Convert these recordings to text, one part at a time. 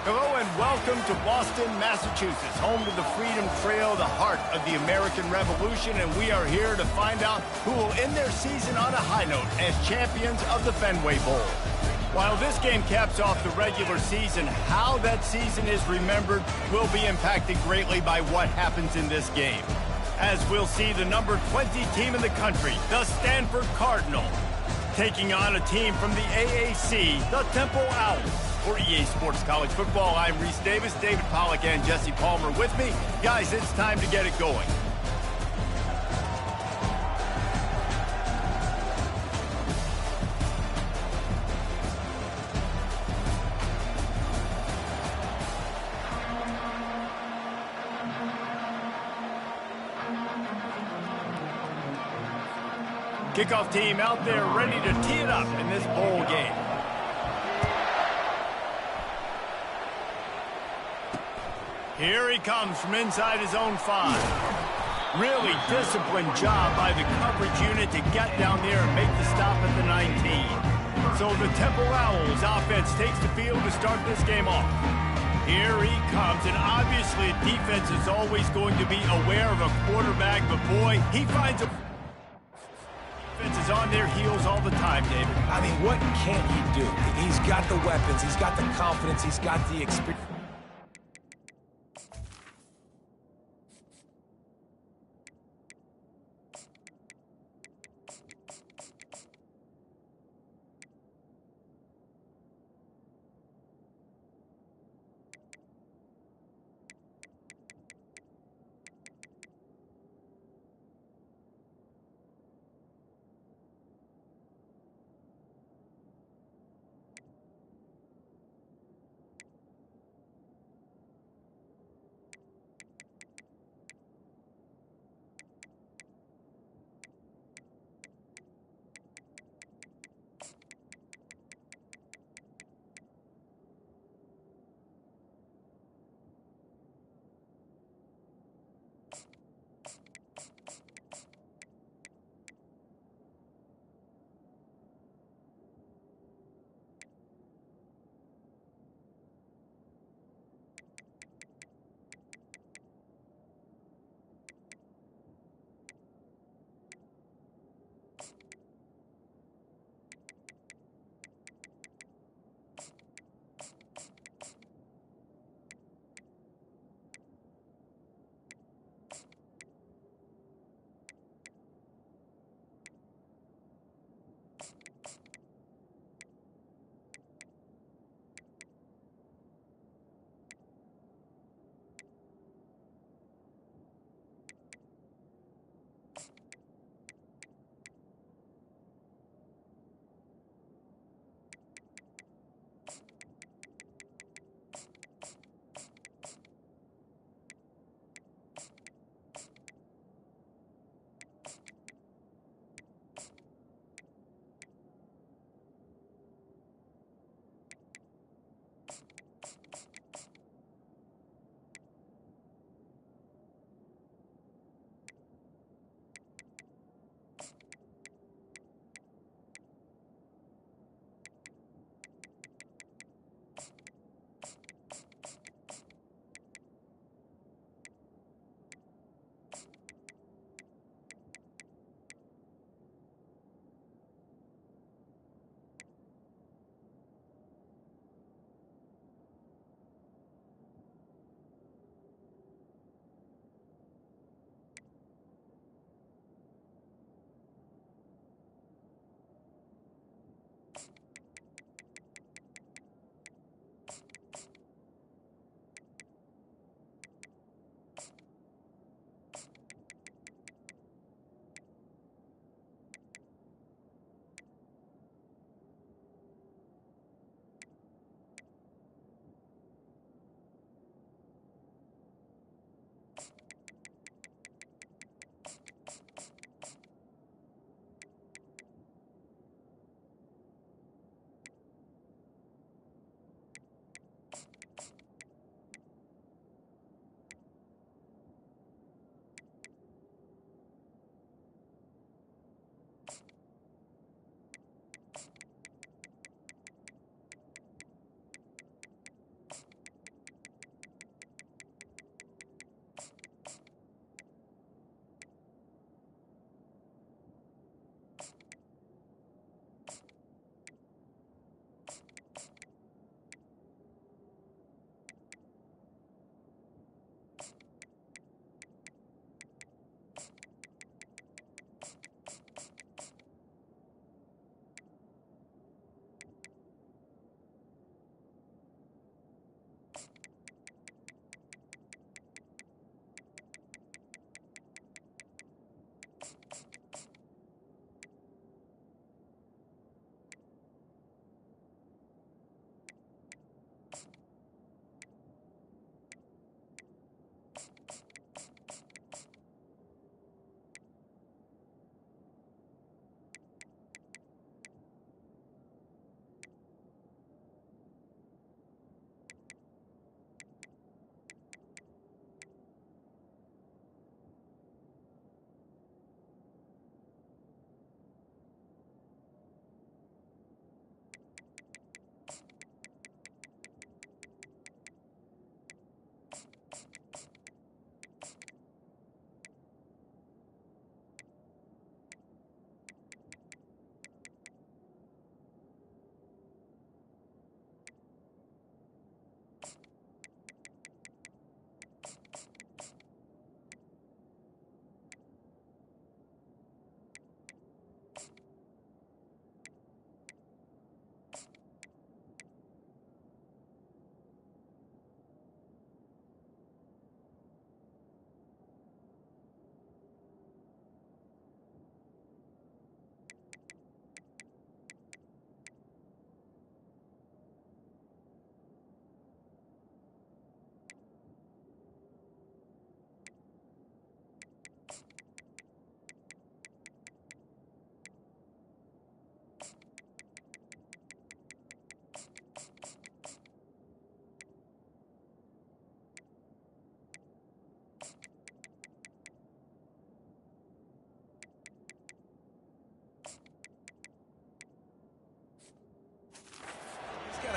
Hello and welcome to Boston, Massachusetts, home to the Freedom Trail, the heart of the American Revolution, and we are here to find out who will end their season on a high note as champions of the Fenway Bowl. While this game caps off the regular season, how that season is remembered will be impacted greatly by what happens in this game. As we'll see the number 20 team in the country, the Stanford Cardinal, taking on a team from the AAC, the Temple Owls. For EA Sports College Football, I'm Reese Davis, David Pollack, and Jesse Palmer with me. Guys, it's time to get it going. Kickoff team out there ready to tee it up in this bowl game. Here he comes from inside his own 5. Really disciplined job by the coverage unit to get down there and make the stop at the 19. So the Temple Owls offense takes the field to start this game off. Here he comes, and obviously defense is always going to be aware of a quarterback, but boy, he finds a... Defense is on their heels all the time, David. I mean, what can't he do? He's got the weapons, he's got the confidence, he's got the experience.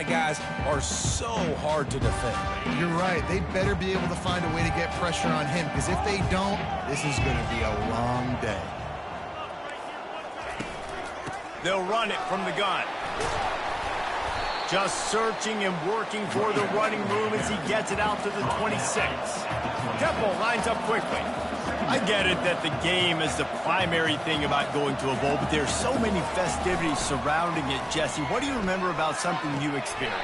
of guys are so hard to defend. You're right. They better be able to find a way to get pressure on him, because if they don't, this is going to be a long day. They'll run it from the gun. Just searching and working for the running room as he gets it out to the 26. Temple lines up quickly. I get it that the game is the primary thing about going to a bowl, but there's so many festivities surrounding it, Jesse. What do you remember about something you experienced?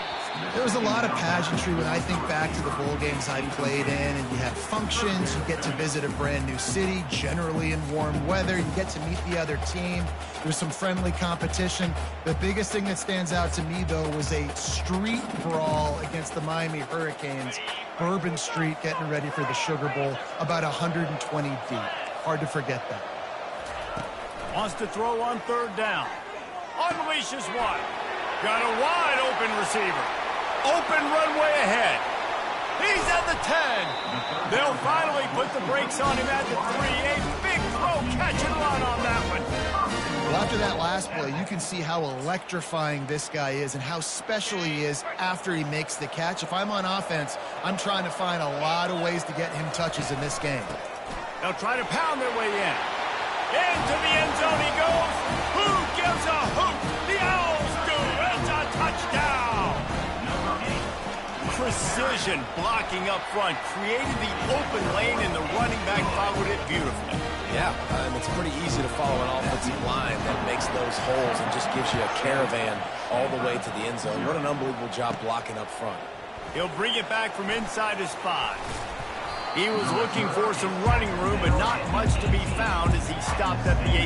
There was a lot of pageantry when I think back to the bowl games I played in, and you have functions, you get to visit a brand new city, generally in warm weather, you get to meet the other team, there's some friendly competition. The biggest thing that stands out to me, though, was a street brawl against the Miami Hurricanes, Bourbon Street, getting ready for the Sugar Bowl, about 120 deep. Hard to forget that. Wants to throw on third down. Unleashes one. Got a wide open receiver. Open runway ahead. He's at the 10. They'll finally put the brakes on him at the 3. A big throw, catch and run on that one. Well, after that last play, you can see how electrifying this guy is and how special he is after he makes the catch. If I'm on offense, I'm trying to find a lot of ways to get him touches in this game. They'll try to pound their way in. Into the end zone he goes. Who gives a hoot? The Owls do. It's a touchdown. Precision blocking up front created the open lane, and the running back followed it beautifully. Yeah, and it's pretty easy to follow an offensive line that makes those holes and just gives you a caravan all the way to the end zone. What an unbelievable job blocking up front. He'll bring it back from inside his 5. He was looking for some running room, but not much to be found as he stopped at the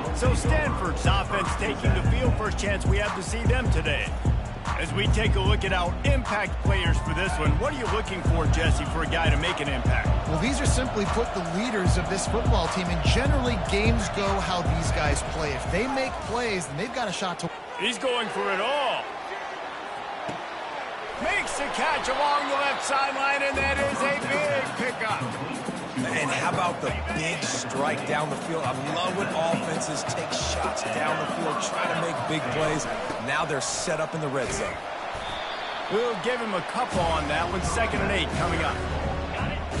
18. So Stanford's offense taking the field. First chance we have to see them today. As we take a look at our impact players for this one, what are you looking for, Jesse, for a guy to make an impact? Well, these are simply put the leaders of this football team, and generally games go how these guys play. If they make plays, then they've got a shot to... He's going for it all. Makes the catch along the left sideline, and that is a big pickup. And how about the big strike down the field? I love when offenses take shots down the field, trying to make big plays. Now they're set up in the red zone. We'll give him a couple on that one. 2nd and 8 coming up.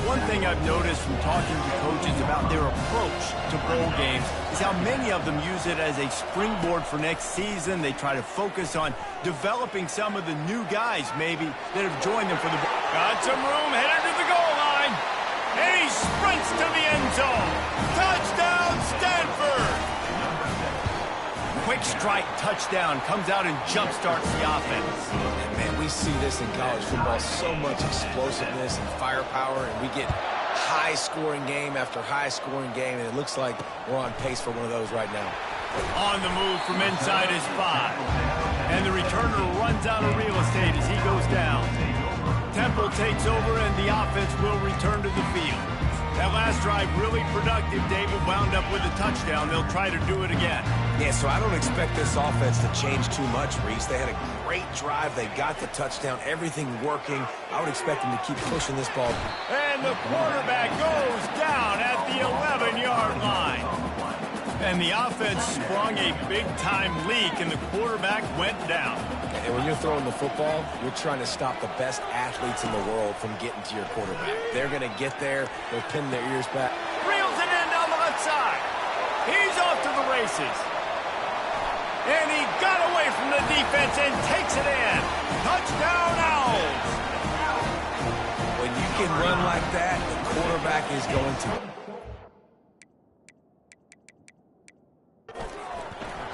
One thing I've noticed from talking to coaches about their approach to bowl games is how many of them use it as a springboard for next season. They try to focus on developing some of the new guys, maybe, that have joined them for the bowl. Got some room, headed to the goal line. And he sprints to the end zone. Touchdown, Stanford! Quick strike touchdown comes out and jumpstarts the offense. And man, we see this in college football, so much explosiveness and firepower, and we get high-scoring game after high-scoring game, and it looks like we're on pace for one of those right now. On the move from inside his 5. And the returner runs out of real estate as he goes down. Temple takes over, and the offense will return to the field. That last drive really productive. David wound up with a touchdown. They'll try to do it again. Yeah, so I don't expect this offense to change too much, Reese. They had a great drive. They got the touchdown. Everything working. I would expect them to keep pushing this ball. And the quarterback goes down at the 11-yard line. And the offense sprung a big-time leak, and the quarterback went down. And when you're throwing the football, you're trying to stop the best athletes in the world from getting to your quarterback. They're going to get there. They'll pin their ears back. Reels it in down the left side. He's off to the races. And he got away from the defense and takes it in. Touchdown, Owls. When you can run like that, the quarterback is going to.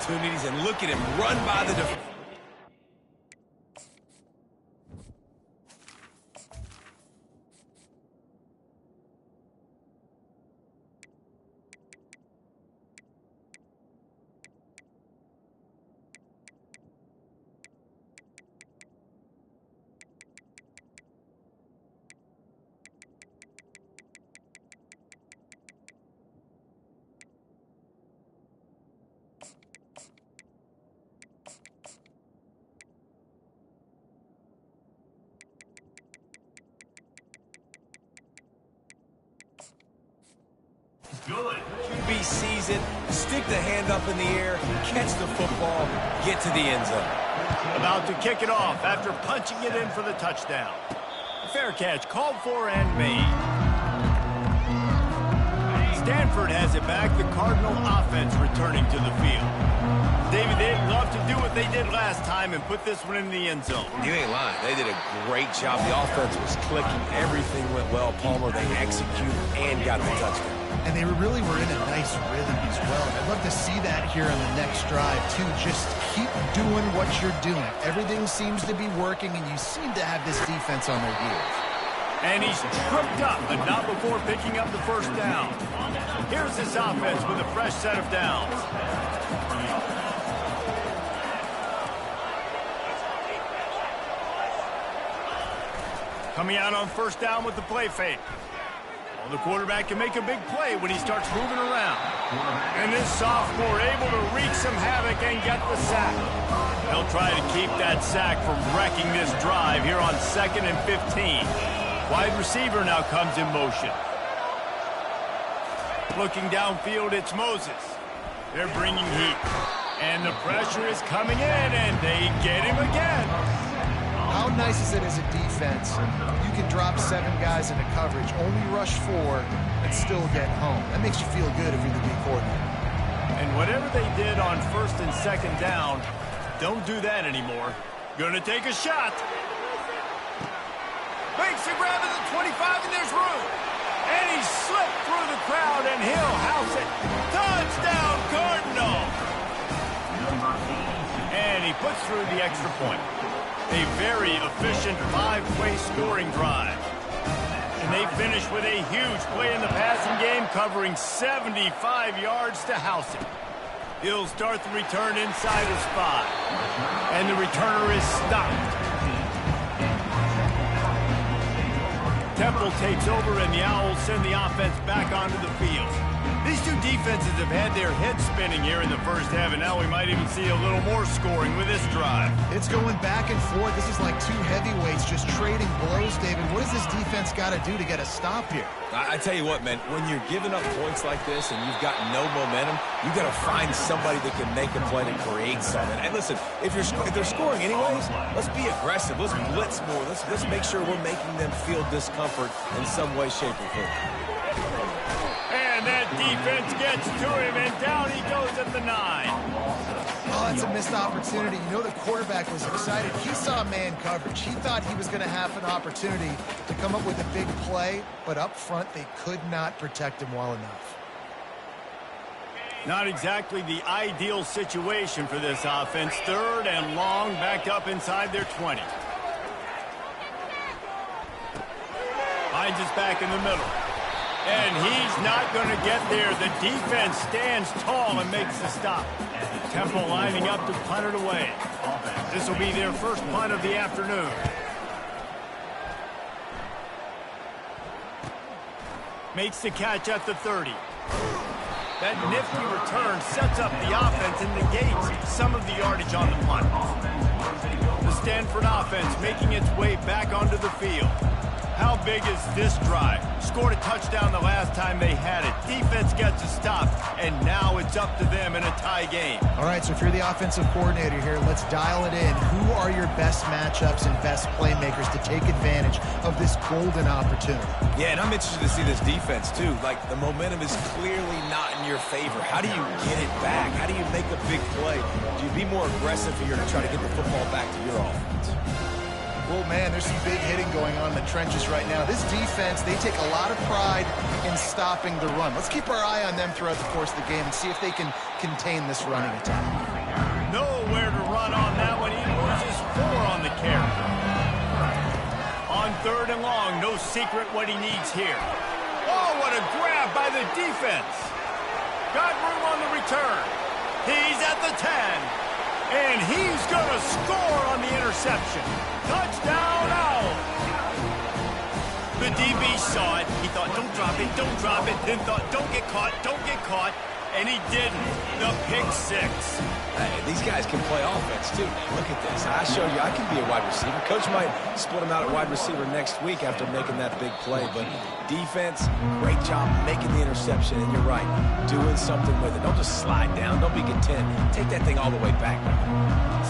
Opportunities, and look at him run by the defense. Good. QB DB sees it, stick the hand up in the air, catch the football, get to the end zone. About to kick it off after punching it in for the touchdown. Fair catch called for and made. Stanford has it back. The Cardinal offense returning to the field. David, they'd love to do what they did last time and put this one in the end zone. You ain't lying. They did a great job. The offense was clicking. Everything went well. Palmer, they executed and got the touchdown. And they really were in a nice rhythm as well. I'd love to see that here on the next drive, too. Just keep doing what you're doing. Everything seems to be working, and you seem to have this defense on their heels. And he's tripped up, but not before picking up the first down. Here's this offense with a fresh set of downs. Coming out on first down with the play fake. Well, the quarterback can make a big play when he starts moving around. And this sophomore able to wreak some havoc and get the sack. They'll try to keep that sack from wrecking this drive here on 2nd and 15. Wide receiver now comes in motion. Looking downfield, it's Moses. They're bringing heat. And the pressure is coming in, and they get him again. How nice is it as a defense? You can drop 7 guys into coverage, only rush 4, and still get home. That makes you feel good if you're the D coordinator. And whatever they did on 1st and 2nd down, don't do that anymore. Gonna take a shot. Makes a grab at the 25, and there's room. And he slipped through the crowd, and he'll house it. Touchdown, Cardinal! And he puts through the extra point. A very efficient 5-play scoring drive. And they finish with a huge play in the passing game, covering 75 yards to house it. He'll start the return inside his 5. And the returner is stopped. Temple takes over, and the Owls send the offense back onto the field. These two defenses have had their heads spinning here in the first half, and now we might even see a little more scoring with this drive. It's going back and forth. This is like 2 heavyweights just trading blows, David. What does this defense got to do to get a stop here? I tell you what, man, when you're giving up points like this and you've got no momentum, you got to find somebody that can make a play to create something. And listen, if they're scoring anyways, let's be aggressive. Let's blitz more. Let's make sure we're making them feel discomfort in some way, shape, or form. And that defense gets to him, and down he goes at the 9. Oh, that's a missed opportunity. You know the quarterback was excited. He saw man coverage. He thought he was going to have an opportunity to come up with a big play, but up front they could not protect him well enough. Not exactly the ideal situation for this offense. 3rd and long, back up inside their 20. Finds us back in the middle. And he's not going to get there. The defense stands tall and makes the stop. Temple lining up to punt it away. This will be their first punt of the afternoon. Makes the catch at the 30. That nifty return sets up the offense and negates some of the yardage on the punt. The Stanford offense making its way back onto the field. How big is this drive? Scored a touchdown the last time they had it. Defense gets a stop, and now it's up to them in a tie game. All right, so if you're the offensive coordinator here, let's dial it in. Who are your best matchups and best playmakers to take advantage of this golden opportunity? Yeah, and I'm interested to see this defense, too. Like, the momentum is clearly not in your favor. How do you get it back? How do you make a big play? Do you be more aggressive here to try to get the football back to your offense? Well, man, there's some big hitting going on in the trenches right now. This defense, they take a lot of pride in stopping the run. Let's keep our eye on them throughout the course of the game and see if they can contain this running attack. Nowhere to run on that one. He loses 4 on the carry. On 3rd and long, no secret what he needs here. Oh, what a grab by the defense. Got room on the return. He's at the 10. And he's going to score on the interception. Touchdown, Owls. The DB saw it. He thought, don't drop it, don't drop it. Then thought, don't get caught, don't get caught. And he didn't. The pick six. Hey, these guys can play offense, too. Look at this. I showed you I can be a wide receiver. Coach might split him out at wide receiver next week after making that big play. But defense, great job making the interception. And you're right, doing something with it. Don't just slide down. Don't be content. Take that thing all the way back.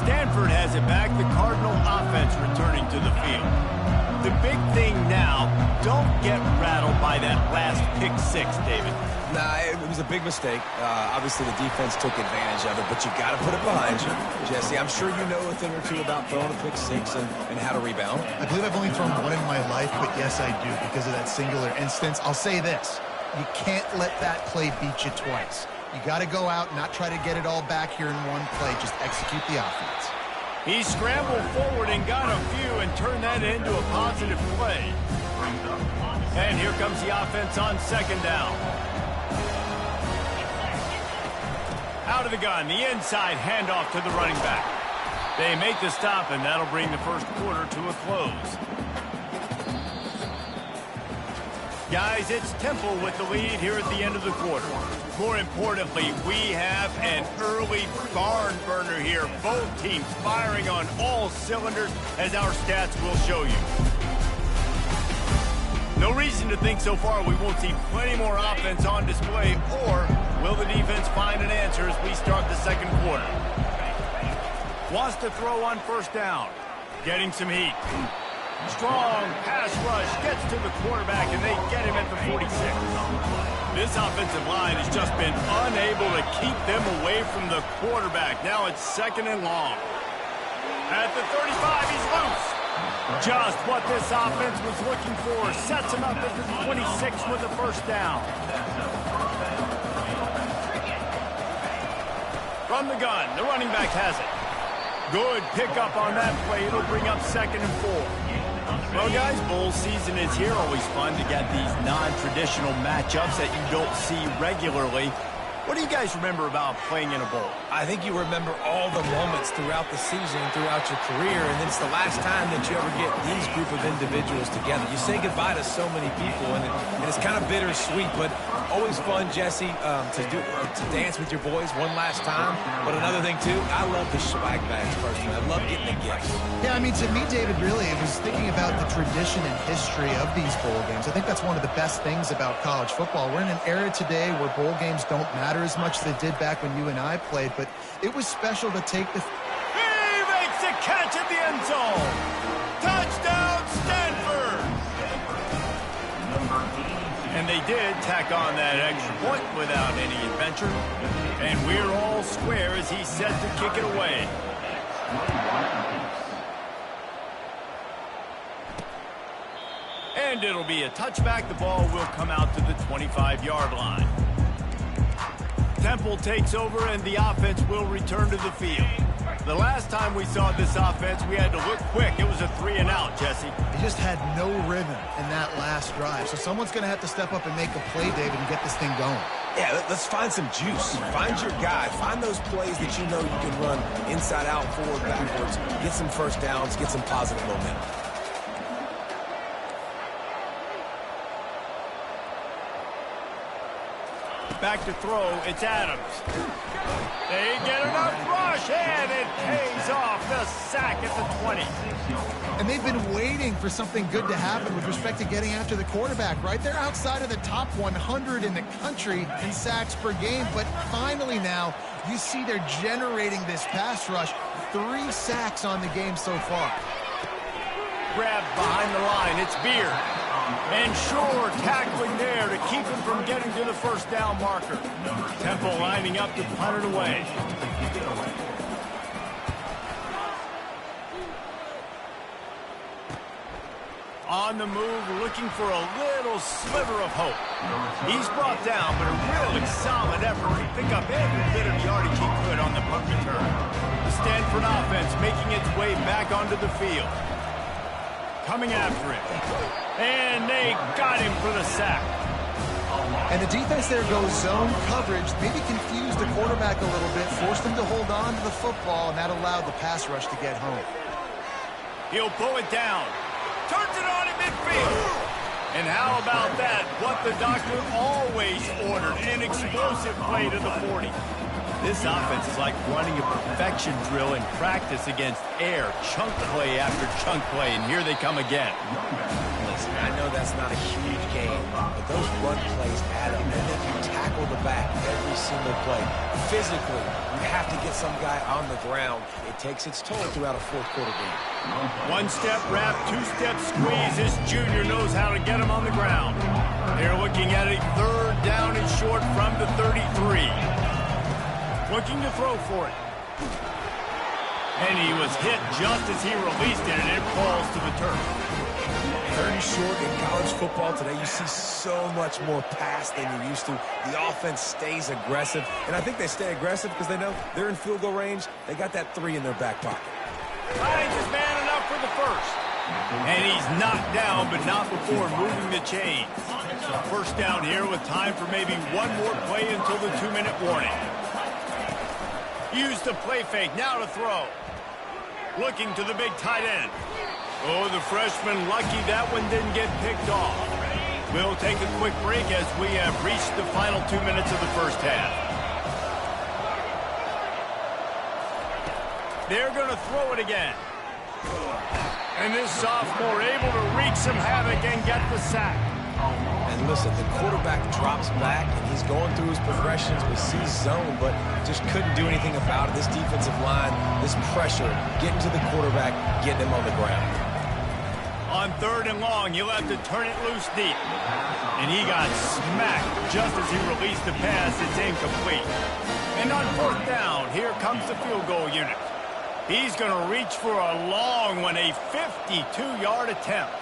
Stanford has it back. The Cardinal offense returning to the field. The big thing now, don't get rattled by that last pick six, David. Nah, it was a big mistake. Obviously, the defense took advantage of it, but you got to put it behind you. Jesse, I'm sure you know a thing or two about throwing a pick six and how to rebound. I believe I've only thrown one in my life, but yes, I do because of that singular instance. I'll say this. You can't let that play beat you twice. You got to go out and not try to get it all back here in one play. Just execute the offense. He scrambled forward and got a few and turned that into a positive play. And here comes the offense on second down. Out of the gun, the inside handoff to the running back. They make the stop, and that'll bring the first quarter to a close. Guys, it's Temple with the lead here at the end of the quarter. More importantly, we have an early barn burner here. Both teams firing on all cylinders, as our stats will show you. No reason to think so far we won't see plenty more offense on display, or will the defense find an answer as we start the second quarter? Wants to throw on first down. Getting some heat. Strong pass rush gets to the quarterback, and they get him at the 46. This offensive line has just been unable to keep them away from the quarterback. Now it's second and long. At the 35, he's loose. Just what this offense was looking for. Sets him up at the 26 with a first down. From the gun, the running back has it. Good pickup on that play. It'll bring up second and 4. Well, guys, bowl season is here. Always fun to get these non-traditional matchups that you don't see regularly. What do you guys remember about playing in a bowl? I think you remember all the moments throughout the season, throughout your career, and it's the last time that you ever get these group of individuals together. You say goodbye to so many people, and it's kind of bittersweet, but always fun, Jesse, to dance with your boys one last time. But another thing, too, I love the swag bags personally. I love getting the gifts. Yeah, I mean, to me, David, really, it was thinking about the tradition and history of these bowl games. I think that's one of the best things about college football. We're in an era today where bowl games don't matter as much as they did back when you and I played, but it was special to take the... He makes a catch at the end zone! Touchdown, Stanford! And they did tack on that extra point without any adventure. And we're all square as he's set to kick it away. And it'll be a touchback. The ball will come out to the 25-yard line. Temple takes over, and the offense will return to the field. The last time we saw this offense, we had to look quick. It was a 3-and-out, Jesse. He just had no rhythm in that last drive. So someone's going to have to step up and make a play, David, and get this thing going. Yeah, let's find some juice. Find your guy. Find those plays that you know you can run inside out, forward, backwards. Get some first downs. Get some positive momentum. Back to throw, it's Adams. They get enough rush, and it pays off. The sack at the 20. And they've been waiting for something good to happen with respect to getting after the quarterback, right? They're outside of the top 100 in the country in sacks per game, but finally now you see they're generating this pass rush. 3 sacks on the game so far. Grabbed behind the line, it's Beard. And Shore tackling there to keep him from getting to the first down marker. Temple lining up to punt it away. On the move, looking for a little sliver of hope. He's brought down, but a really solid effort to pick up every bit of yardage he could on the punt return. The Stanford offense making its way back onto the field. Coming after him. And they got him for the sack. And the defense there goes zone coverage, maybe confused the quarterback a little bit, forced him to hold on to the football, and that allowed the pass rush to get home. He'll pull it down. Turns it on in midfield. And how about that? What the doctor always ordered, an explosive play to the 40. This offense is like running a perfection drill in practice against air. Chunk play after chunk play, and here they come again. Listen, I know that's not a huge game, but those run plays add up. And then you tackle the back every single play. Physically, you have to get some guy on the ground. It takes its toll throughout a fourth quarter game. One-step wrap, two-step squeeze. This junior knows how to get him on the ground. They're looking at a third down and short from the 33. Looking to throw for it. And he was hit just as he released it, and it falls to the turf. Third and short in college football today, you see so much more pass than you used to. The offense stays aggressive, and I think they stay aggressive because they know they're in field goal range. They got that 3 in their back pocket. Finds his man enough for the first. And he's knocked down, but not before moving the chains. First down here with time for maybe one more play until the 2-minute warning. Use the play fake, now to throw. Looking to the big tight end. Oh, the freshman lucky that one didn't get picked off. We'll take a quick break as we have reached the final 2 minutes of the first half. They're going to throw it again. And this sophomore able to wreak some havoc and get the sack. And listen, the quarterback drops back, and he's going through his progressions with sees zone, but just couldn't do anything about it. This defensive line, this pressure, getting to the quarterback, getting him on the ground. On third and long, he'll have to turn it loose deep. And he got smacked just as he released the pass. It's incomplete. And on fourth down, here comes the field goal unit. He's going to reach for a long one, a 52-yard attempt.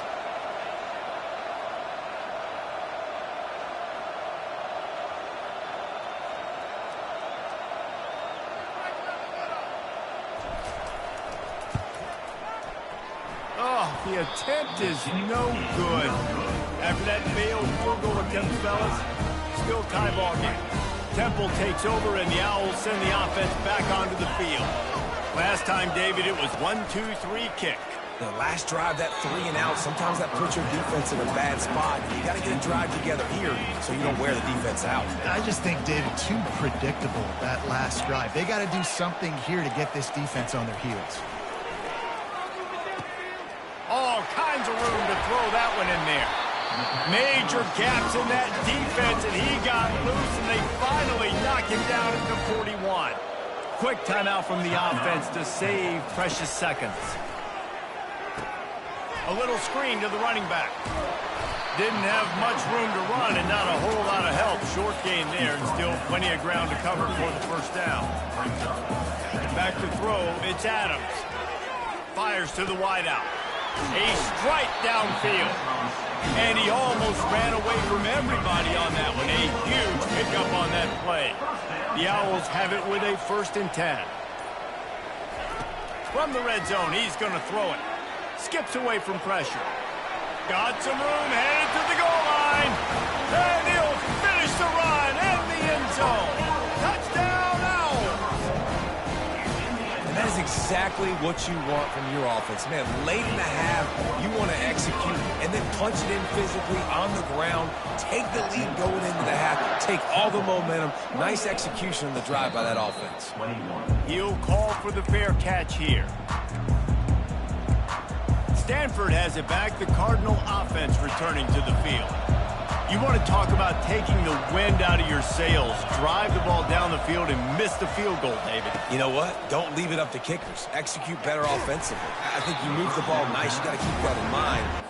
The attempt is no good. After that failed field goal attempt, fellas, still tie ball game. Temple takes over, and the Owls send the offense back onto the field. Last time, David, it was 1-2-3 kick. The last drive, that 3 and out, sometimes that puts your defense in a bad spot. You got to get a drive together here so you don't wear the defense out. I just think, David, too predictable, that last drive. They got to do something here to get this defense on their heels. All kinds of room to throw that one in there. Major gaps in that defense, and he got loose, and they finally knock him down at the 41. Quick timeout from the offense to save precious seconds. A little screen to the running back. Didn't have much room to run and not a whole lot of help. Short gain there, and still plenty of ground to cover for the first down. Back to throw, it's Adams. Fires to the wideout. A strike downfield. And he almost ran away from everybody on that one. A huge pickup on that play. The Owls have it with a 1st and 10. From the red zone, he's going to throw it. Skips away from pressure. Got some room, headed to the goal line. And he'll finish the run in the end zone. Touchdown, Owls. And that is exactly what you want from your offense. Man, late in the half, you want to execute and then punch it in physically on the ground. Take the lead going into the half. Take all the momentum. Nice execution on the drive by that offense. He'll call for the fair catch here. Stanford has it back. The Cardinal offense returning to the field. You want to talk about taking the wind out of your sails. Drive the ball down the field and miss the field goal, David. You know what? Don't leave it up to kickers. Execute better offensively. I think you move the ball nice. You got to keep that in mind.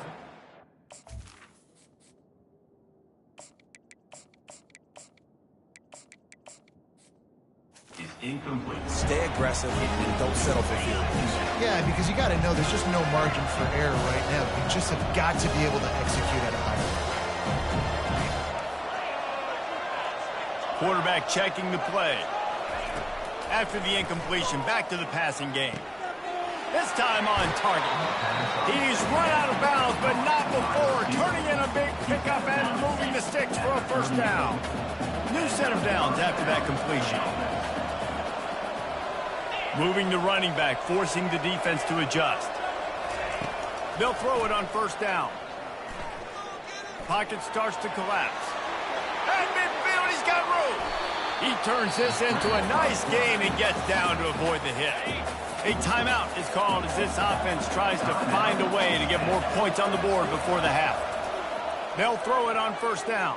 Incomplete. Stay aggressive and don't settle for field goals. Yeah, because you got to know there's just no margin for error right now. You just have got to be able to execute at a high level. Quarterback checking the play. After the incompletion, back to the passing game. This time on target. He's run out of bounds, but not before. Turning in a big pickup and moving the sticks for a first down. New set of downs after that completion. Moving the running back, forcing the defense to adjust. They'll throw it on first down. pocket starts to collapse. At midfield, he's got room. He turns this into a nice gain and gets down to avoid the hit. A timeout is called as this offense tries to find a way to get more points on the board before the half. They'll throw it on first down.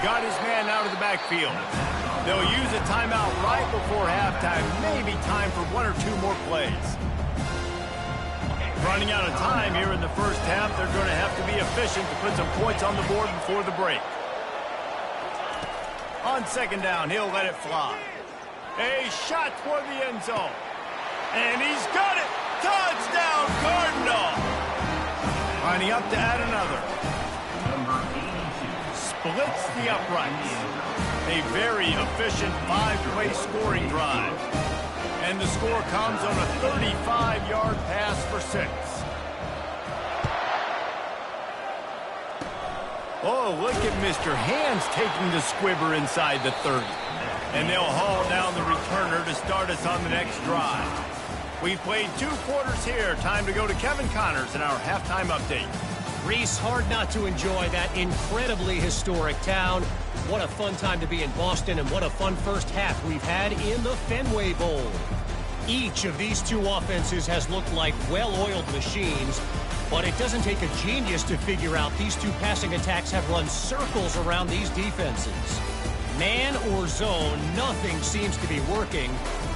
Got his man out of the backfield. They'll use a timeout right before halftime. Maybe time for one or two more plays. Running out of time here in the first half. They're going to have to be efficient to put some points on the board before the break. On second down, he'll let it fly. A shot toward the end zone. And he's got it. Touchdown, Cardinal. Lining up to add another. Splits the uprights. A very efficient 5-play scoring drive. And the score comes on a 35-yard pass for 6. Oh, look at Mr. Hands taking the squibber inside the 30. And they'll haul down the returner to start us on the next drive. We've played 2 quarters here. Time to go to Kevin Connors in our halftime update. Reese, hard not to enjoy that incredibly historic town. What a fun time to be in Boston, and what a fun first half we've had in the Fenway Bowl. Each of these 2 offenses has looked like well-oiled machines, but it doesn't take a genius to figure out these 2 passing attacks have run circles around these defenses. Man or zone, nothing seems to be working,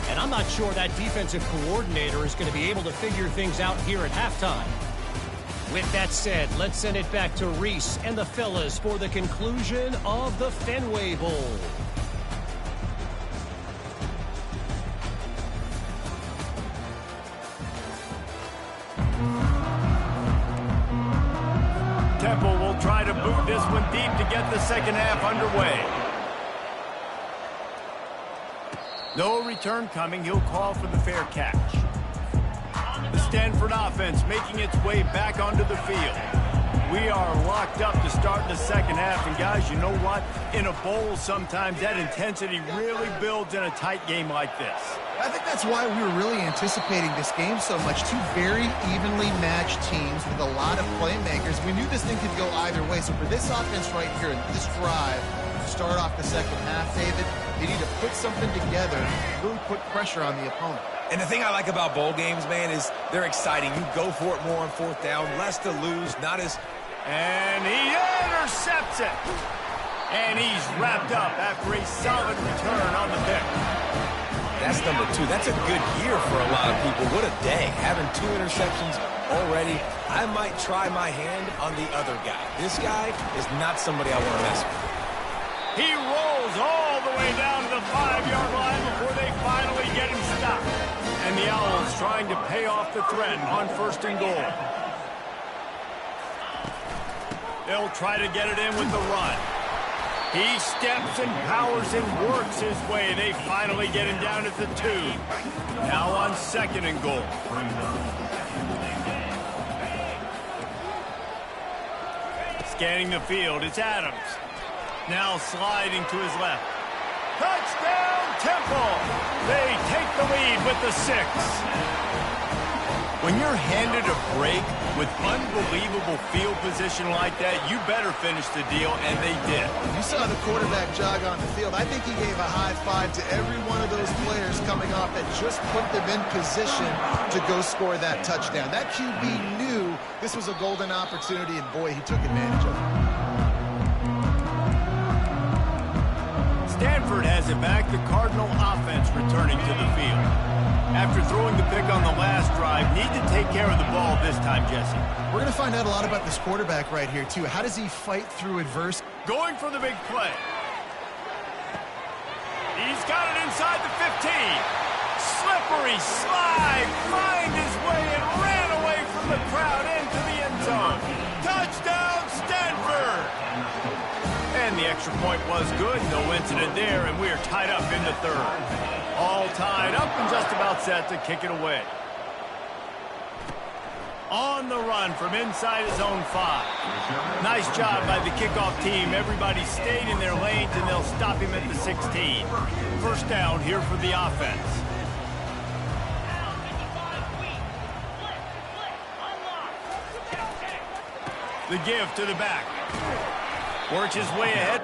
and I'm not sure that defensive coordinator is going to be able to figure things out here at halftime. With that said, let's send it back to Reese and the fellas for the conclusion of the Fenway Bowl. Temple will try to boot this one deep to get the second half underway. No return coming. He'll call for the fair catch. The Stanford offense making its way back onto the field. We are locked up to start the second half. And, guys, you know what? In a bowl, sometimes that intensity really builds in a tight game like this. I think that's why we were really anticipating this game so much. 2 very evenly matched teams with a lot of playmakers. We knew this thing could go either way. So for this offense right here, this drive, to start off the second half, David, they need to put something together, really put pressure on the opponent. And the thing I like about bowl games, man, is they're exciting. You go for it more on fourth down, less to lose, not as... And he intercepts it. And he's wrapped up after a solid return on the pick. That's number 2. That's a good year for a lot of people. What a day. Having 2 interceptions already. I might try my hand on the other guy. This guy is not somebody I want to mess with. He rolls all the way down to the 5-yard line before they finally get him stopped. And the Owls trying to pay off the threat on first and goal. They'll try to get it in with the run. He steps and powers and works his way. They finally get him down at the 2. Now on second and goal. Scanning the field, it's Adams. Now sliding to his left. Touchdown, Temple! They take the lead with the 6. When you're handed a break with unbelievable field position like that, you better finish the deal, and they did. You saw the quarterback jog on the field. I think he gave a high five to every one of those players coming off that just put them in position to go score that touchdown. That QB knew this was a golden opportunity, and boy, he took advantage of it. Stanford has it back. The Cardinal offense returning to the field. After throwing the pick on the last drive, need to take care of the ball this time, Jesse. We're going to find out a lot about this quarterback right here, too. How does he fight through adversity? Going for the big play. He's got it inside the 15. Slippery slide. Find his way and ran away from the crowd into the end zone. Touchdown, Stanford! And the extra point was good. No incident there, and we are tied up in the 3rd. All tied up and just about set to kick it away. On the run from inside his own 5. Nice job by the kickoff team. Everybody stayed in their lanes, and they'll stop him at the 16. First down here for the offense. The give to the back. Works his way ahead.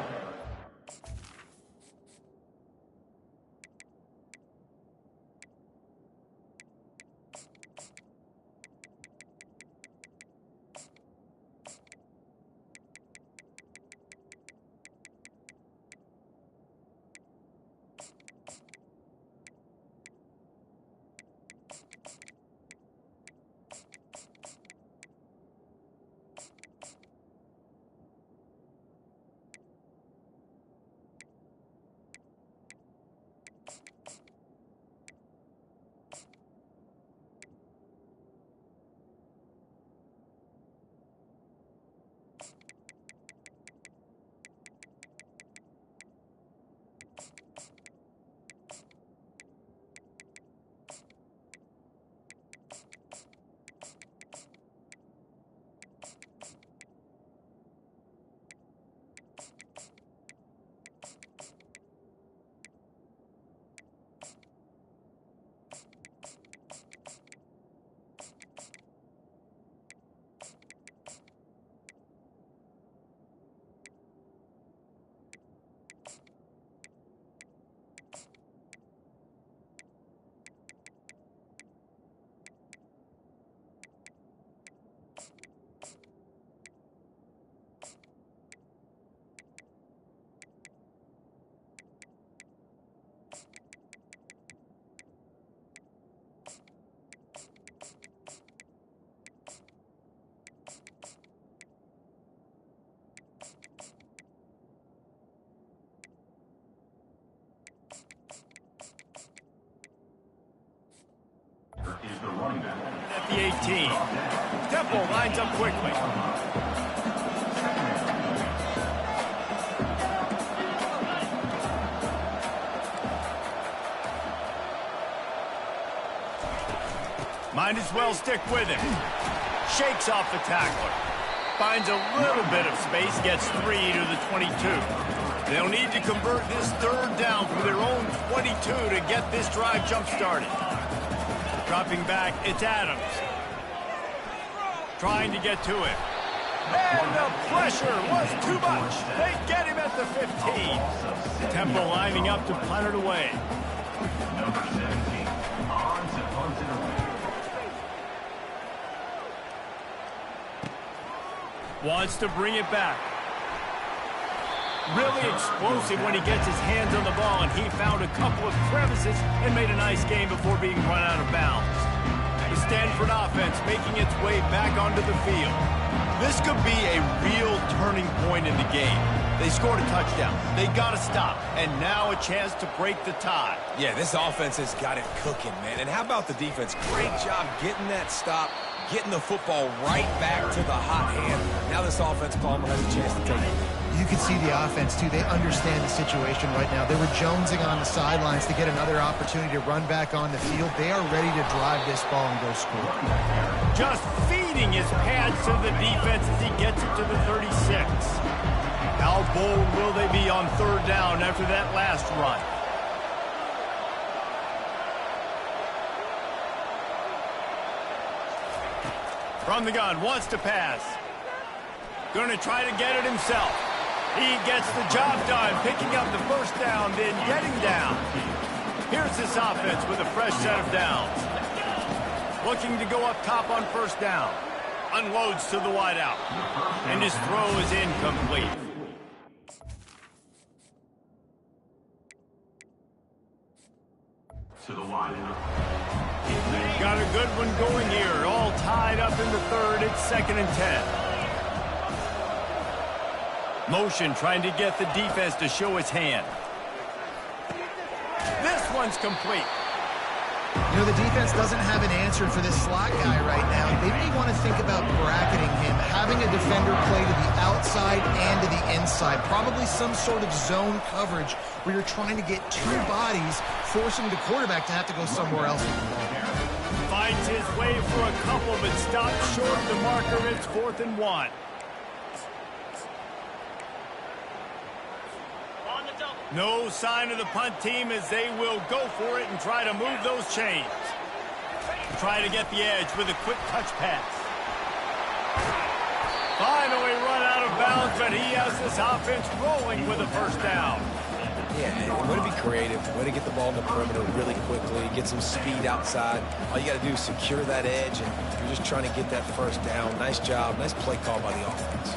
At the 18. Temple lines up quickly. Might as well stick with him. Shakes off the tackler. Finds a little bit of space, gets 3 to the 22. They'll need to convert this third down for their own 22 to get this drive jump-started. Dropping back, it's Adams. Trying to get to it. And the pressure was too much. They get him at the 15. Temple lining up to punt it away. Number 17, on to punt it away. Wants to bring it back. Really explosive when he gets his hands on the ball, and he found a couple of crevices and made a nice game before being run out of bounds. The Stanford offense making its way back onto the field. This could be a real turning point in the game. They scored a touchdown. They got to stop, and now a chance to break the tie. Yeah, this offense has got it cooking, man. And how about the defense? Great job getting that stop, getting the football right back to the hot hand. Now this offense, Palmer, has a chance to take it. You can see the offense, too. They understand the situation right now. They were jonesing on the sidelines to get another opportunity to run back on the field. They are ready to drive this ball and go score. Just feeding his pads to the defense as he gets it to the 36. How bold will they be on third down after that last run? From the gun, wants to pass. Going to try to get it himself. He gets the job done, picking up the first down, then getting down. Here's this offense with a fresh set of downs. Looking to go up top on first down. Unloads to the wideout. And his throw is incomplete. To the wideout. Got a good one going here. All tied up in the third. It's 2nd and 10. Motion trying to get the defense to show his hand. This one's complete. You know, the defense doesn't have an answer for this slot guy right now. They may want to think about bracketing him, having a defender play to the outside and to the inside. Probably some sort of zone coverage where you're trying to get two bodies, forcing the quarterback to have to go somewhere else with the ball. Finds his way for a couple, but stops short of the marker. It's 4th and 1. No sign of the punt team as they will go for it and try to move those chains. Try to get the edge with a quick touch pass. Finally run out of bounds, but he has this offense rolling with a first down. Yeah, way to be creative, way to get the ball in the perimeter really quickly, get some speed outside. All you got to do is secure that edge, and you're just trying to get that first down. Nice job, nice play call by the offense.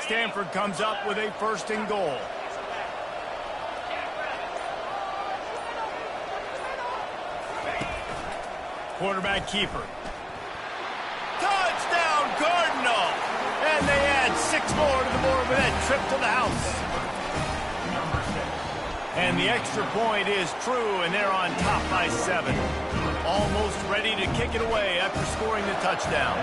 Stanford comes up with a first and goal. Quarterback keeper. Touchdown, Cardinal! And they add 6 more to the board with that trip to the house. And the extra point is true, and they're on top by 7. Almost ready to kick it away after scoring the touchdown.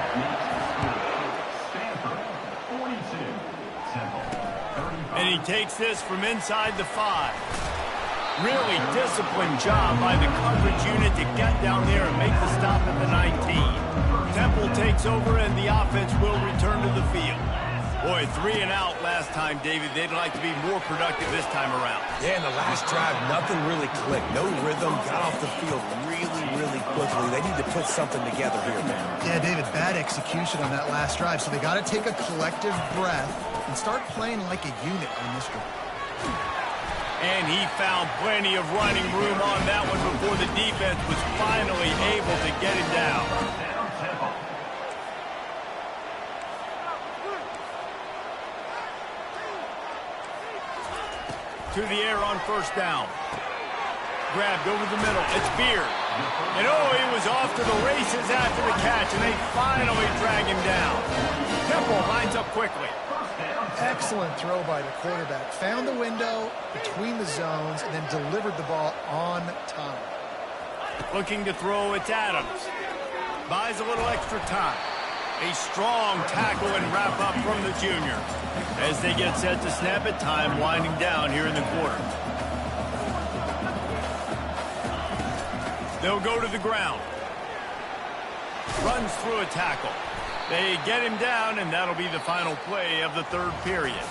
And he takes this from inside the 5. Really disciplined job by the coverage unit to get down there and make the stop at the 19. Temple takes over and the offense will return to the field. Boy, 3 and out last time, David. They'd like to be more productive this time around. Yeah, in the last drive, nothing really clicked. No rhythm, got off the field really quickly. They need to put something together here, man. Yeah, David, bad execution on that last drive, so they got to take a collective breath and start playing like a unit on this drive. And he found plenty of running room on that one before the defense was finally able to get him down. To the air on first down. Grabbed over the middle. It's Beard. And oh, he was off to the races after the catch, and they finally drag him down. Temple lines up quickly. Excellent throw by the quarterback. Found the window between the zones and then delivered the ball on time. Looking to throw, it's Adams. Buys a little extra time. A strong tackle and wrap up from the junior. As they get set to snap it, time winding down here in the quarter. They'll go to the ground. Runs through a tackle. They get him down, and that'll be the final play of the third period.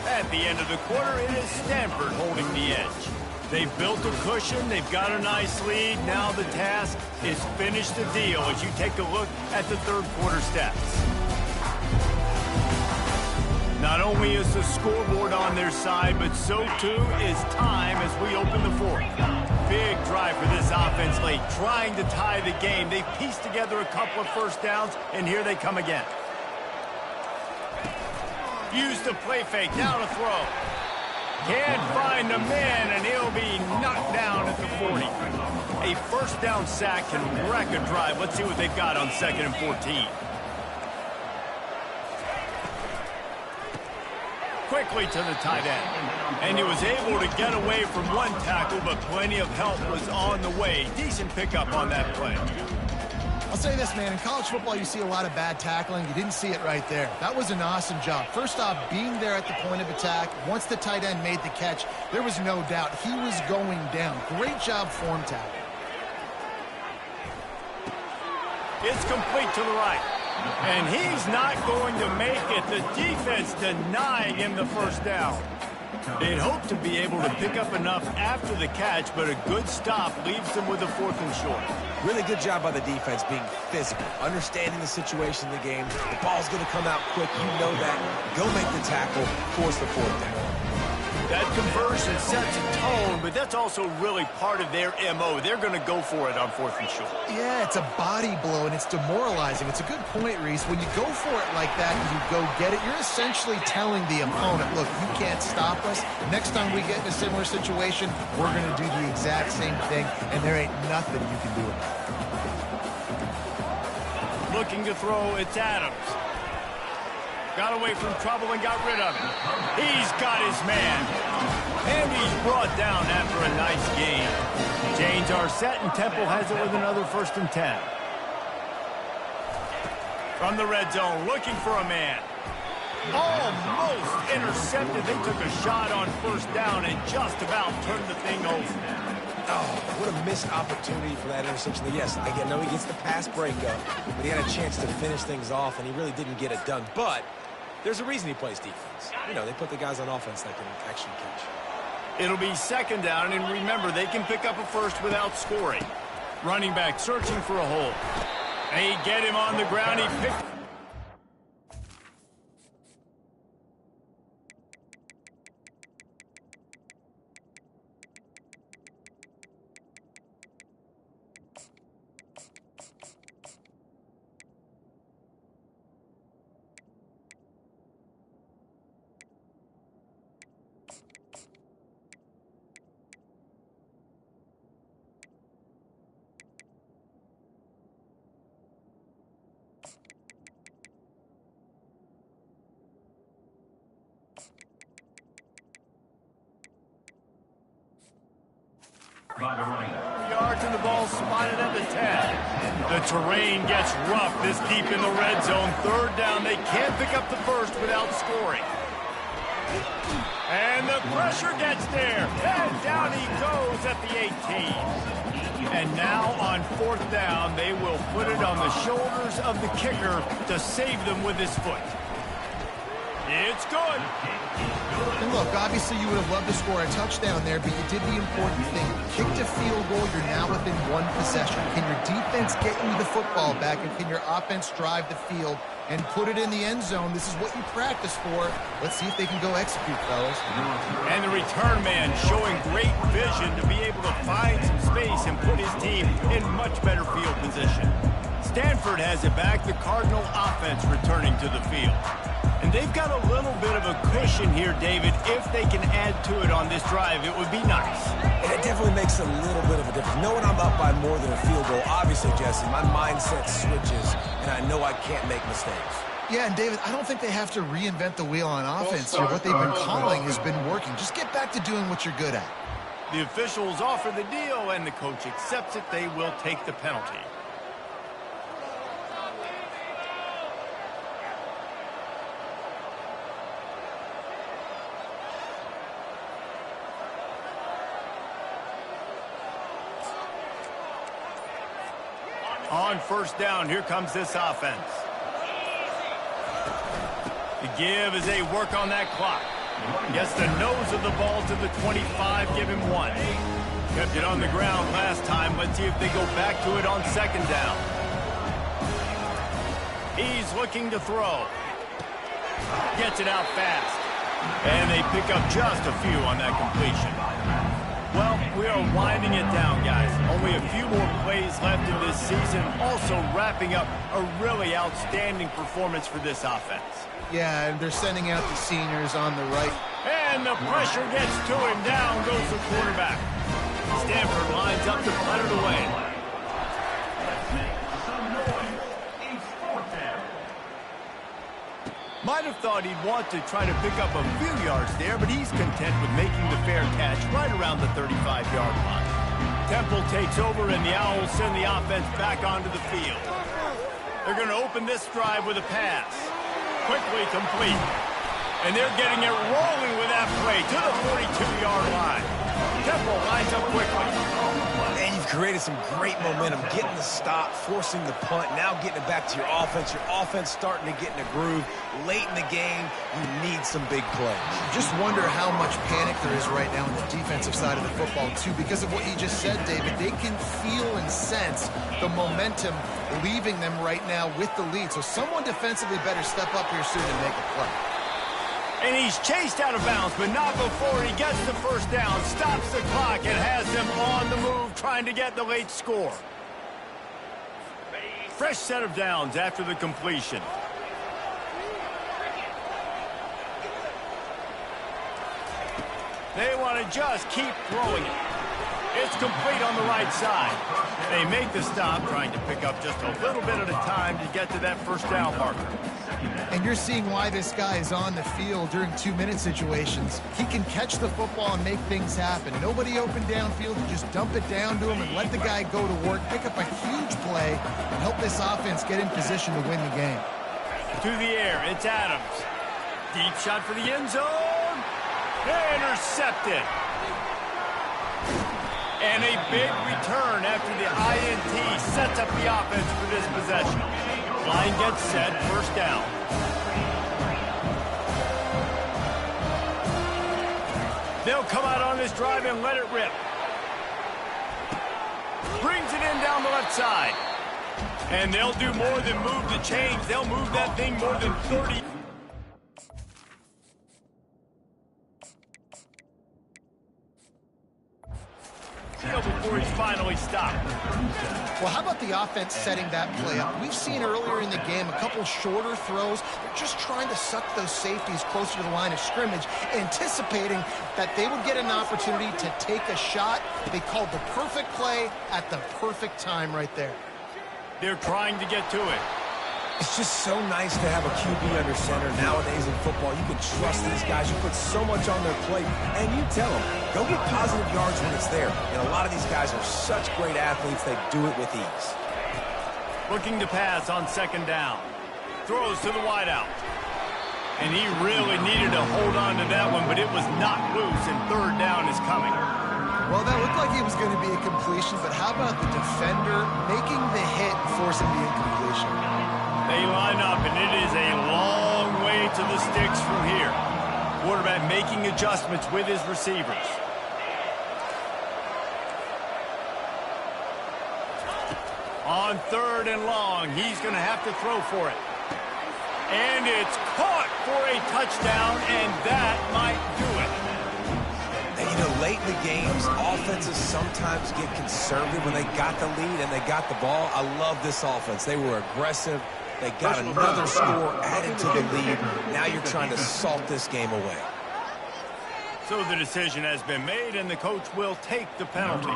At the end of the quarter, it is Stanford holding the edge. They've built a cushion. They've got a nice lead. Now the task is finish the deal as you take a look at the third quarter stats. Not only is the scoreboard on their side, but so too is time as we open the fourth. Big drive for this offense late, trying to tie the game. They pieced together a couple of first downs, and here they come again. Use the play fake, now to throw. Can't find a man, and he'll be knocked down at the 40. A first down sack can wreck a drive. Let's see what they've got on 2nd and 14. Quickly to the tight end. And he was able to get away from one tackle, but plenty of help was on the way. Decent pickup on that play. I'll say this, man. In college football, you see a lot of bad tackling. You didn't see it right there. That was an awesome job. First off, being there at the point of attack. Once the tight end made the catch, there was no doubt he was going down. Great job form tackle. It's complete to the right. And he's not going to make it. The defense denying him the first down. They'd hope to be able to pick up enough after the catch, but a good stop leaves them with a 4th and short. Really good job by the defense being physical, understanding the situation of the game. The ball's going to come out quick. You know that. Go make the tackle, force the 4th down. That conversion sets a tone, but that's also really part of their MO. They're going to go for it on 4th and short. Yeah, it's a body blow, and it's demoralizing. It's a good point, Reese. When you go for it like that and you go get it, you're essentially telling the opponent, look, you can't stop us. Next time we get in a similar situation, we're going to do the exact same thing, and there ain't nothing you can do about it. Looking to throw, it's Adams. Got away from trouble and got rid of it. He's got his man. And he's brought down after a nice gain. Chains are set, and Temple has it with another 1st and 10. From the red zone, looking for a man. Almost intercepted. They took a shot on 1st down and just about turned the thing over. Oh, what a missed opportunity for that interception. Yes, I know he gets the pass breakup, but he had a chance to finish things off, and he really didn't get it done. But There's a reason he plays defense. You know, they put the guys on offense that can actually catch. It'll be second down, and remember, they can pick up a first without scoring. Running back searching for a hole. They get him on the ground. He picked... yards and the ball spotted at the 10. The terrain gets rough this deep in the red zone. Third down, they can't pick up the first without scoring. And the pressure gets there. And down he goes at the 18. And now on fourth down, they will put it on the shoulders of the kicker to save them with his foot. It's good. And look, obviously you would have loved to score a touchdown there, but you did the important thing. Kicked a field goal, you're now within one possession. Can your defense get you the football back, and can your offense drive the field and put it in the end zone? This is what you practice for. Let's see if they can go execute, fellas. And the return man showing great vision to be able to find some space and put his team in much better field position. Stanford has it back, the Cardinal offense returning to the field. And they've got a little bit of a cushion here, David. If they can add to it on this drive, it would be nice. And it definitely makes a little bit of a difference. Knowing I'm up by more than a field goal, obviously, Jesse, my mindset switches, and I know I can't make mistakes. Yeah, and David, I don't think they have to reinvent the wheel on offense here. What they've been calling has been working. Just get back to doing what you're good at. The officials offer the deal, and the coach accepts it. They will take the penalty. On first down, here comes this offense. The give as they work on that clock. Gets the nose of the ball to the 25, give him one. Kept it on the ground last time. Let's see if they go back to it on second down. He's looking to throw. Gets it out fast. And they pick up just a few on that completion. Well, we are winding it down, guys. Only a few more plays left in this season. Also wrapping up a really outstanding performance for this offense. Yeah, and they're sending out the seniors on the right. And the pressure gets to him. Down goes the quarterback. Stanford lines up to punt it away. Might have thought he'd want to try to pick up a few yards there, but he's content with making the fair catch right around the 35-yard line. Temple takes over, and the Owls send the offense back onto the field. They're going to open this drive with a pass. Quickly complete. And they're getting it rolling with that play to the 42-yard line. Temple lines up quickly. And you've created some great momentum, getting the stop, forcing the punt, now getting it back to your offense. Your offense starting to get in a groove. Late in the game, you need some big plays. Just wonder how much panic there is right now on the defensive side of the football, too, because of what you just said, David. They can feel and sense the momentum leaving them right now with the lead. So someone defensively better step up here soon and make a play. And he's chased out of bounds, but not before he gets the first down, stops the clock, and has them on the move trying to get the late score. Fresh set of downs after the completion. They want to just keep throwing it. It's complete on the right side. They make the stop, trying to pick up just a little bit at a time to get to that first down marker. And you're seeing why this guy is on the field during 2-minute situations. He can catch the football and make things happen. Nobody open downfield. You just dump it down to him and let the guy go to work, pick up a huge play, and help this offense get in position to win the game. To the air, it's Adams. Deep shot for the end zone. Intercepted. And a big return after the INT sets up the offense for this possession. Line gets set, first down. They'll come out on this drive and let it rip. Brings it in down the left side. And they'll do more than move the chains. They'll move that thing more than 30. Before he's finally stopped. Well, how about the offense setting that play up? We've seen earlier in the game a couple shorter throws. They're just trying to suck those safeties closer to the line of scrimmage, anticipating that they would get an opportunity to take a shot. They called the perfect play at the perfect time right there. They're trying to get to it. It's just so nice to have a QB under center. Nowadays in football, you can trust these guys. You put so much on their plate, and you tell them, go get positive yards when it's there. And a lot of these guys are such great athletes, they do it with ease. Looking to pass on second down. Throws to the wideout. And he really needed to hold on to that one, but it was knocked loose, and third down is coming. Well, that looked like it was going to be a completion, but how about the defender making the hit, forcing the incompletion? They line up, and it is a long way to the sticks from here. Quarterback making adjustments with his receivers. On third and long, he's going to have to throw for it. And it's caught for a touchdown, and that might do it. And, you know, late in the games, offenses sometimes get conservative when they got the lead and they got the ball. I love this offense. They were aggressive. They got another score added to the lead. Now you're trying to salt this game away. So the decision has been made, and the coach will take the penalty.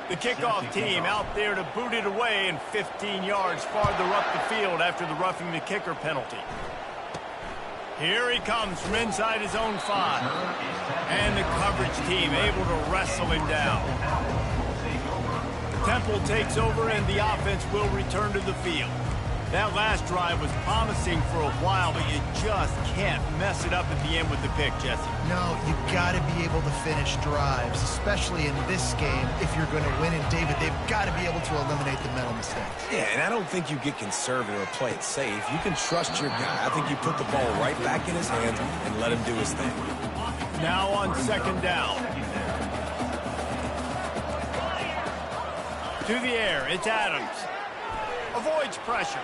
The kickoff team out there to boot it away, and 15 yards farther up the field after the roughing the kicker penalty. Here he comes from inside his own 5. And the coverage team able to wrestle him down. Temple takes over, and the offense will return to the field. That last drive was promising for a while, but you just can't mess it up at the end with the pick, Jesse. No, you got to be able to finish drives, especially in this game. If you're going to win, and David, they've got to be able to eliminate the mental mistakes. Yeah, and I don't think you get conservative or play it safe. You can trust your guy. I think you put the ball right back in his hands and let him do his thing. Now on second down. To the air, it's Adams. Avoids pressure.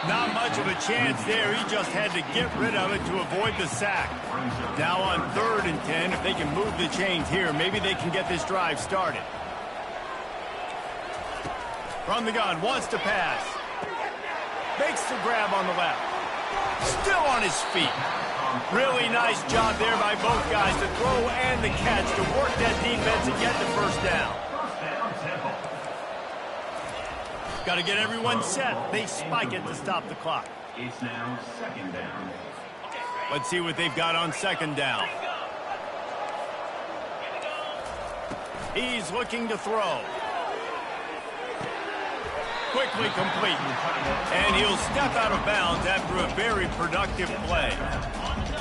Not much of a chance there. He just had to get rid of it to avoid the sack. Now on 3rd and 10, if they can move the chains here, maybe they can get this drive started. From the gun, wants to pass. Makes the grab on the left. Still on his feet. Really nice job there by both guys to throw and the catch to work that defense and get the first down. Got to get everyone set. They spike it to stop the clock. It's now second down. Let's see what they've got on second down. He's looking to throw. Quickly complete. And he'll step out of bounds after a very productive play.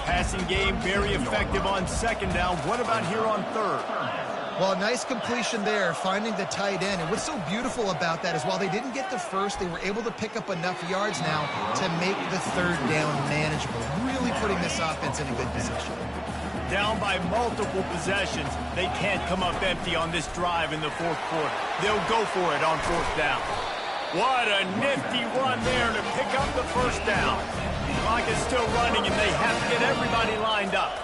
Passing game very effective on second down. What about here on 3rd? Well, a nice completion there, finding the tight end. And what's so beautiful about that is while they didn't get the first, they were able to pick up enough yards now to make the 3rd down manageable, really putting this offense in a good position. Down by multiple possessions, they can't come up empty on this drive in the 4th quarter. They'll go for it on 4th down. What a nifty run there to pick up the first down. Clock is still running, and they have to get everybody lined up.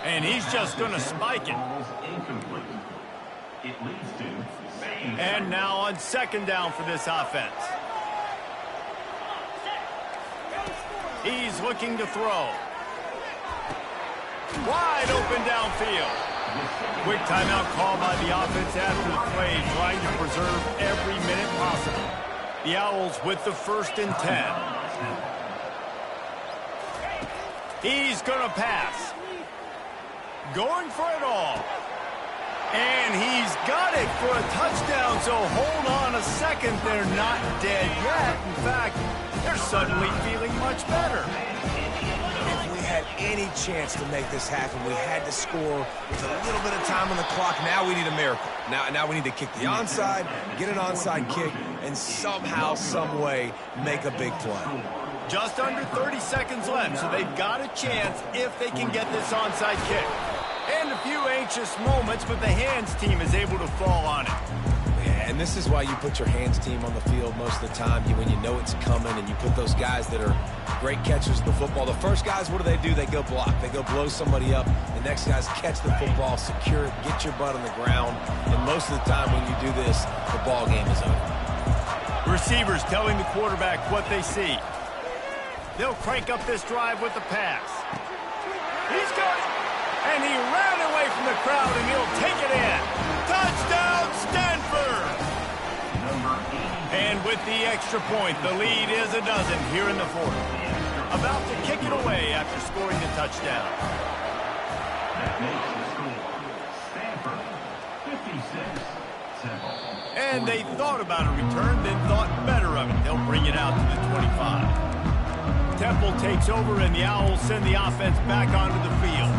And he's just going to spike it. It leads to and now on second down for this offense. He's looking to throw. Wide open downfield. Quick timeout call by the offense after the play, trying to preserve every minute possible. The Owls with the 1st and 10. He's going to pass. Going for it all. And he's got it for a touchdown, so hold on a second. They're not dead yet. In fact, they're suddenly feeling much better. If we had any chance to make this happen, we had to score with a little bit of time on the clock. Now we need a miracle. Now we need to kick the onside, get an onside kick, and somehow, some way, make a big play. Just under 30 seconds left, so they've got a chance if they can get this onside kick. And a few anxious moments, but the hands team is able to fall on it. Yeah, and this is why you put your hands team on the field most of the time. When you know it's coming, and you put those guys that are great catchers of the football. The first guys, what do? They go block. They go blow somebody up. The next guys catch the football, secure it, get your butt on the ground. And most of the time when you do this, the ball game is over. Receivers telling the quarterback what they see. They'll crank up this drive with the pass. He's got it. And he ran away from the crowd, and he'll take it in. Touchdown, Stanford! And with the extra point, the lead is a dozen here in the fourth. About to kick it away after scoring the touchdown. That makes the score Stanford 56-7. And they thought about a return, then thought better of it. They'll bring it out to the 25. Temple takes over, and the Owls send the offense back onto the field.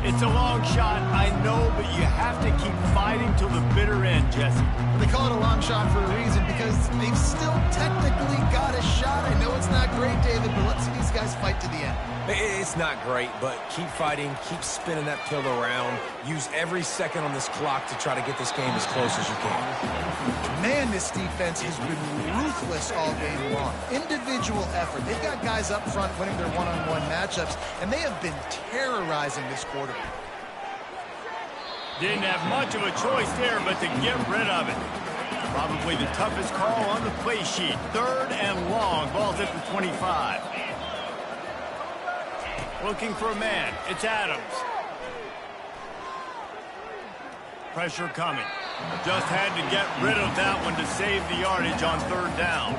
It's a long shot, I know, but you have to keep fighting till the bitter end, Jesse. They call it a long shot for a reason, because they've still technically got a shot. I know it's not great, David, but let's see these guys fight to the end. It's not great, but keep fighting, keep spinning that pill around. Use every second on this clock to try to get this game as close as you can. Man, this defense has been ruthless all game long. Individual effort. They've got guys up front winning their one-on-one matchups, and they have been terrorizing this quarterback. Didn't have much of a choice there, but to get rid of it. Probably the toughest call on the play sheet. 3rd and long. Ball's at the 25. Looking for a man. It's Adams. Pressure coming. Just had to get rid of that one to save the yardage on 3rd down.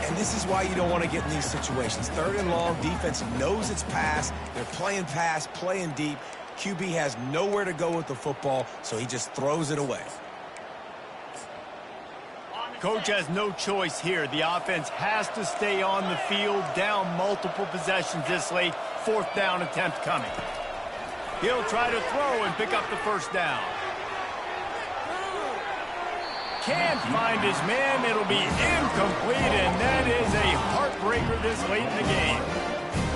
And this is why you don't want to get in these situations. 3rd and long, defense knows it's pass. They're playing pass, playing deep. QB has nowhere to go with the football, so he just throws it away. Coach has no choice here. The offense has to stay on the field, down multiple possessions this late. 4th down attempt coming. He'll try to throw and pick up the 1st down. Can't find his man. It'll be incomplete, and that is a heartbreaker this late in the game.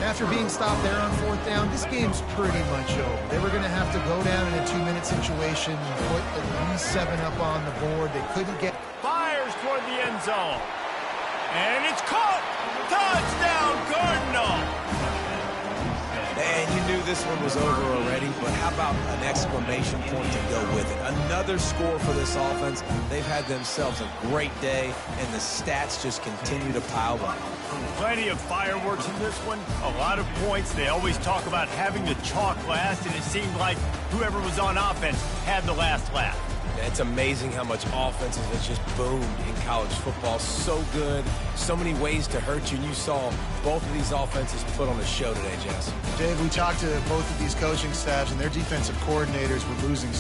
After being stopped there on 4th down, this game's pretty much over. They were going to have to go down in a 2-minute situation, put at least 7 up on the board. They couldn't get... Fires toward the end zone. And it's caught. Touchdown, Cardinal. And you knew this one was over already, but how about an exclamation point to go with it? Another score for this offense. They've had themselves a great day, and the stats just continue to pile up. Plenty of fireworks in this one. A lot of points. They always talk about having the chalk last, and it seemed like whoever was on offense had the last laugh. It's amazing how much offenses have just boomed in college football. So good, so many ways to hurt you, and you saw both of these offenses put on a show today, Jess. Dave, we talked to both of these coaching staffs, and their defensive coordinators were losing